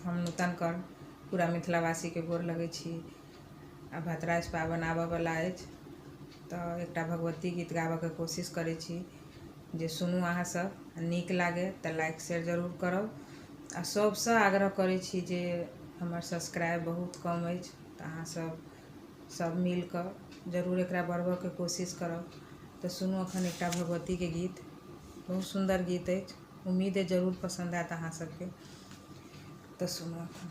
हम नूतन कर पूरा मिथिलावासी के गोर लगै छी। आ भतराज पाबन आबयवला अछि तऽ एकटा भगवती गीत गाबयके कोशिश करै छी जे सुनू अहाँ सब नीक लागे तऽ लाइक शेयर जरूर करब। आ सबसँ आग्रह करै छी जे हमर सब्सक्राइब बहुत कम अछि तऽ अहाँ सब मिल कऽ जरूर एकरा बढ़बयके कोशिश करब। तऽ सुनू एखन एकटा भगवतीके गीत, बहुत सुन्दर गीत अछि, उम्मीद है जरूर पसंद आयत अहाँ सबके। तो सुनो एखन।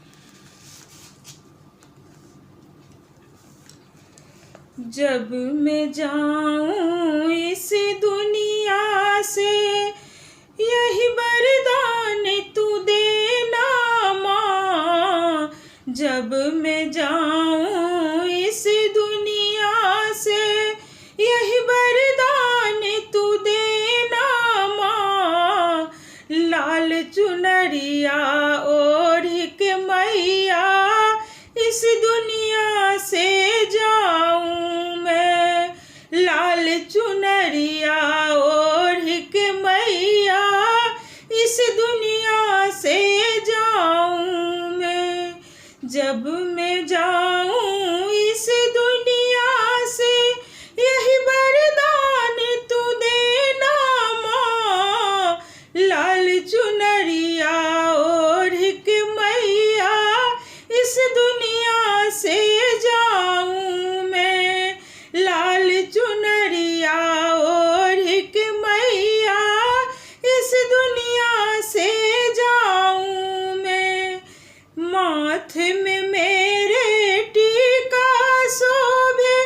जब मैं जाऊं इस दुनिया से यही वरदान तू देना माँ। जब मैं जाऊं इस दुनिया से यही वरदान तू देना माँ। लाल चुनरिया ओढ़ के मैया इस दुनिया से जाऊं मैं। लाल चुनरिया ओढ़ के मैया इस दुनिया से जाऊं मैं। जब मैं जाऊं इस दुनिया से यही वरदान तू देना माँ। लाल चुनरिया ओढ़ के मैया इस दुनिया से जाऊं मैं। लाल चुनरिया ओढ़ के मैया इस दुनिया से जाऊं मैं। माथे में मेरे टीका शोभे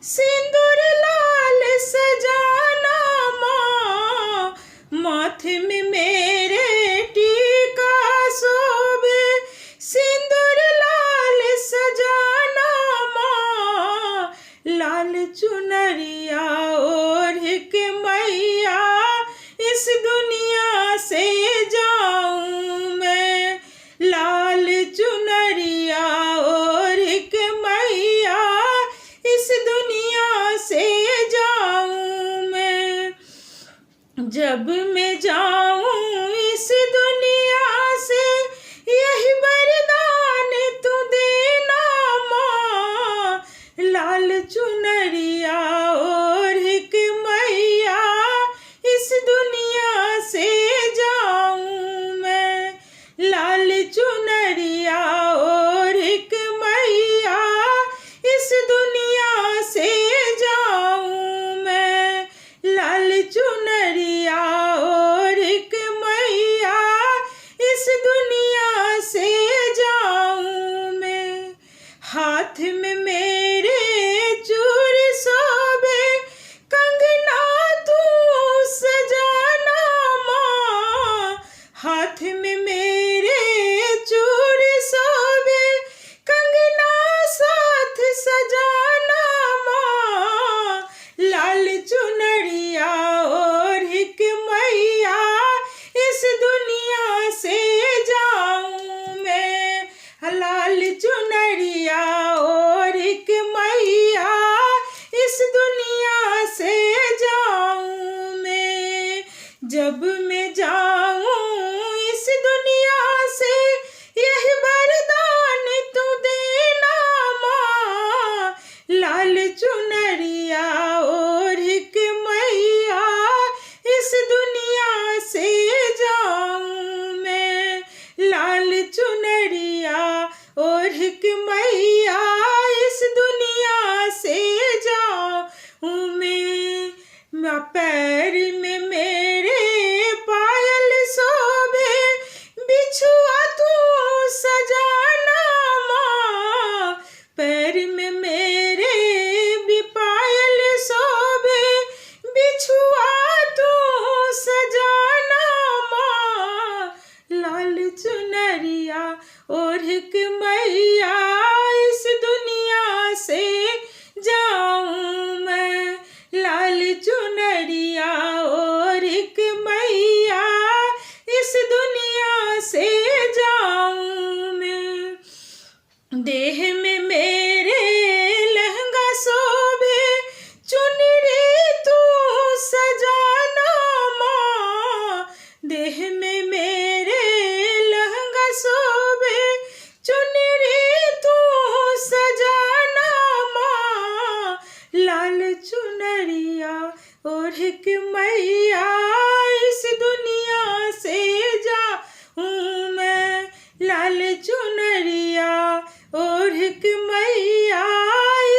सिंदूर लाल सजाना माँ। माथे में मेरे टीका शोभे सिंदूर लाल सजाना माँ। लाल चुनरिया ओढ़ के मैया इस दुनिया से जाऊं मैं। लाल चुनरिया ओढ़ के मैया इस दुनिया से जाऊं मैं। जब मैं जाऊं इस दुनिया से यही वरदान तू देना माँ। लाल चुनरिया ओढ़ के मैया इस दुनिया से जाऊं मैं। लाल चुनरिया ओढ़ के मैया इस दुनिया से जाऊं मैं। लाल चुनरिया ओढ़ के मैया इस दुनिया से जाऊं मैं। हाथ में मेरे चूड़ी शोभे कंगना तू सजाना माँ। हाथ में मेरे चूड़ी शोभे कंगना साथ सजाना माँ। लाल चुनरिया ओढ़ के मैया इस दुनिया से जाऊं मैं। लाल चुनरिया ओढ़ के मैया इस दुनिया से जाऊं मैं। जब मैं जाऊं इस दुनिया से यही वरदान तू देना माँ। लाल चुनरिया ओढ़ के मैया इस दुनिया से जाऊं मैं। लाल चुनरिया ओढ़ के मैया इस दुनिया से जाऊं मैं। पैर में मेरे पायल शोभे बिछुआ तू सजाना माँ। पैर में मेरे भी पायल शोभे बिछुआ तू सजाना माँ। लाल चुनरिया ओढ़ के मैया इस दुनिया से जाऊं मैं। लाल चुनरिया ओढ़ के मैया इस दुनिया से जाऊं मैं। देह में मेरे लहंगा शोभे चुनरी तू सजाना माँ। देह में मेरे लहंगा शोभे चुनरिया ओढ़ के मैया इस दुनिया से जाऊं मैं। लाल चुनरिया ओढ़ के मैया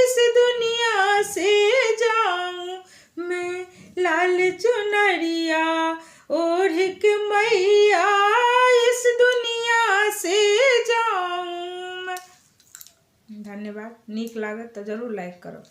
इस दुनिया से जाऊं मैं। लाल चुनरिया ओढ़ के मैया इस दुनिया से जाऊं मैं। धन्यवाद। नीक लागत तो जरूर लाइक करो।